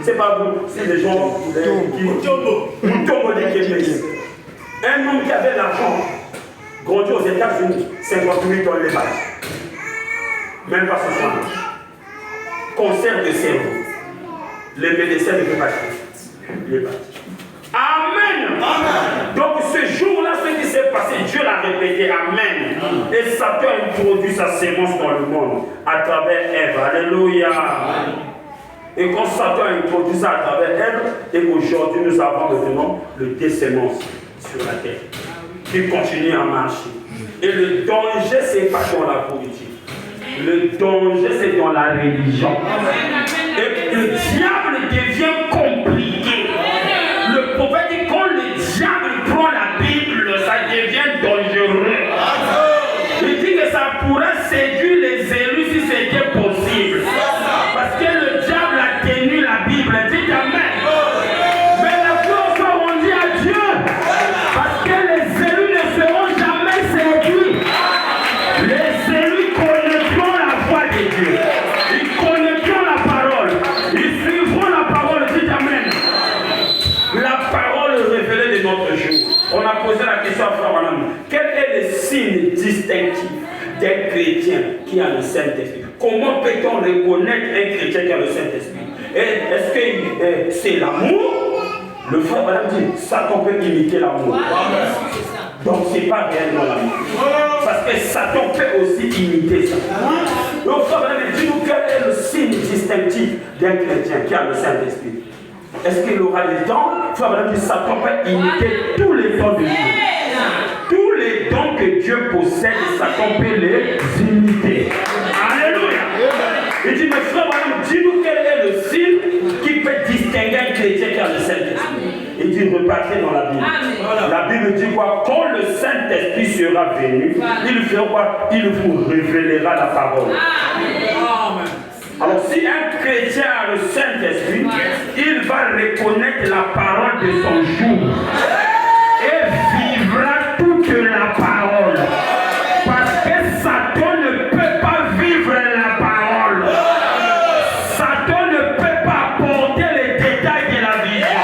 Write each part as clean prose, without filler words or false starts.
C'est pas vous, c'est les gens qui Mutombo de Québec. Un homme qui avait l'argent, grandi aux États-Unis, 50 000 dans les balles. Même pas 60 000. Concert de cerveau. Les médecins ne peuvent pas faire. Il est parti. Amen. Amen. Donc ce jour-là, ce qui s'est passé, Dieu l'a répété. Amen. Et Satan a introduit sa sémence dans le monde à travers Ève. Alléluia. Amen. Et quand Satan a introduit ça à travers Ève, et aujourd'hui nous avons maintenant le désémence sur la terre qui continue à marcher. Et le danger, c'est pas dans la politique. Le danger, c'est dans la religion. Et le diable devient compliqué. Le prophète dit quand le diable prend la Bible, ça devient dangereux. Il dit que ça pourrait séduire les élus si c'était possible. Parce que le diable a tenu la Bible. Dites Amen. Mais la gloire soit rendue à Dieu. Parce que les élus ne seront jamais séduits. Les élus connaîtront la foi de Dieu. Ils connaîtront la parole. Ils suivront la parole. Dites Amen. La parole révélée de notre jour. On a posé la question à Frère Madame. Quel est le signe distinctif d'un chrétien qui a le Saint-Esprit? Comment peut-on reconnaître un chrétien qui a le Saint-Esprit? Est-ce que c'est l'amour? Le frère Madame dit, Satan peut imiter l'amour. Donc ce n'est pas réellement l'amour. Parce que Satan peut aussi imiter ça. Donc frère Madame dit, nous quel est le signe distinctif d'un chrétien qui a le Saint-Esprit? Est-ce qu'il aura les dons? Frère Madame dit, Satan peut imiter tous les dons de Dieu. Tous les dons que Dieu possède, Satan peut les imiter. Alléluia. Il dit, mais frère Madame, dis-nous quel est le signe qui peut distinguer un chrétien qui a le Saint-Esprit. Il dit, repartez dans la Bible. La Bible dit quoi? Quand le Saint-Esprit sera venu, il fera quoi? Il vous révélera la parole. Amen. Alors si un chrétien a le Saint-Esprit, il va reconnaître la parole de son jour et vivra toute la parole. Parce que Satan ne peut pas vivre la parole. Satan ne peut pas apporter les détails de la vision.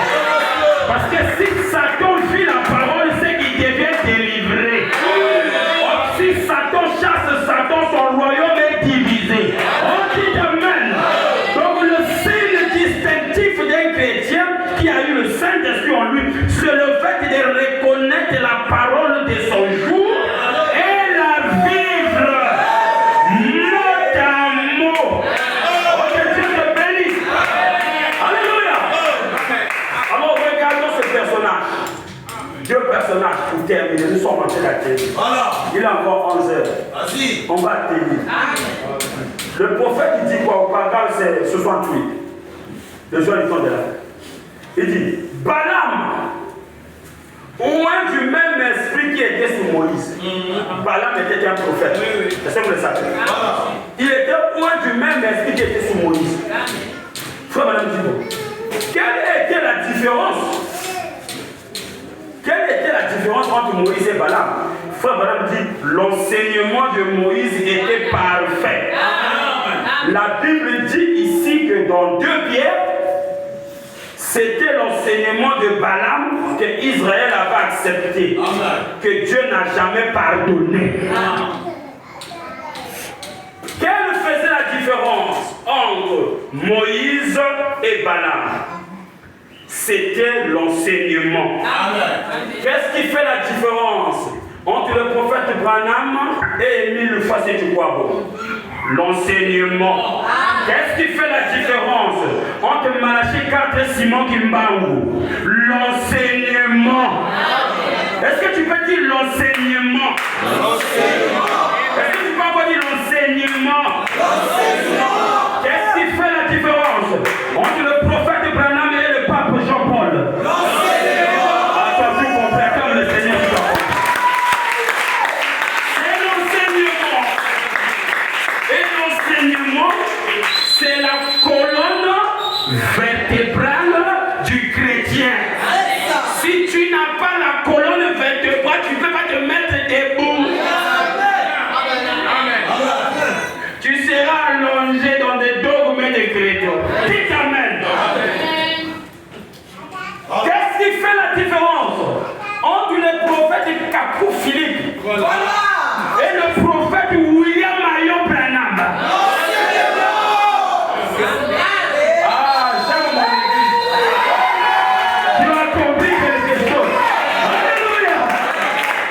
Parce que si Satan vit la parole, c'est qu'il devient délivré. Or, si Satan chasse Satan, son royaume est divisé. On dit Amen. Donc le signe distinctif d'un chrétien qui a eu le Saint-Esprit en lui, c'est le fait de reconnaître la parole de son jour et la vivre mot à mot. Oh, que Dieu te bénisse. Alléluia. Alors regardons ce personnage. Deux personnages pour terminer. Nous sommes en train d'atteindre. Il est encore 11 heures. On va atteindre. Le prophète il dit quoi? Au paragraphe c'est 68. Le jour du temps de la fête. Il dit Balaam, loin du même esprit qui était sur Moïse. Balaam était un prophète. Est-ce que vous le savez? Il était loin du même esprit qui était sur Moïse. Frère Madame dit quelle était la différence? Quelle était la différence entre Moïse et Balaam? Frère Balaam dit l'enseignement de Moïse était parfait. La Bible dit ici que dans 2 Pierre, c'était l'enseignement de Balaam que Israël avait accepté, que Dieu n'a jamais pardonné. Quelle faisait la différence entre Moïse et Balaam? C'était l'enseignement. Qu'est-ce qui fait la différence entre le prophète Branham et Émile Fassi-Tukwabo? L'enseignement. Qu'est-ce qui fait la différence entre Malachie 4 et Simon Kimbangu? L'enseignement. Est-ce que tu peux dire l'enseignement? Est-ce que tu peux encore dire l'enseignement? Qu'est-ce qui fait la différence entre le prophète Branham et le pape Jean-Paul? L'enseignement. Attends, plus complet comme le Seigneur Jean-Paul. C'est l'enseignement. Et l'enseignement, c'est la colonne vertébrale du chrétien. Si tu n'as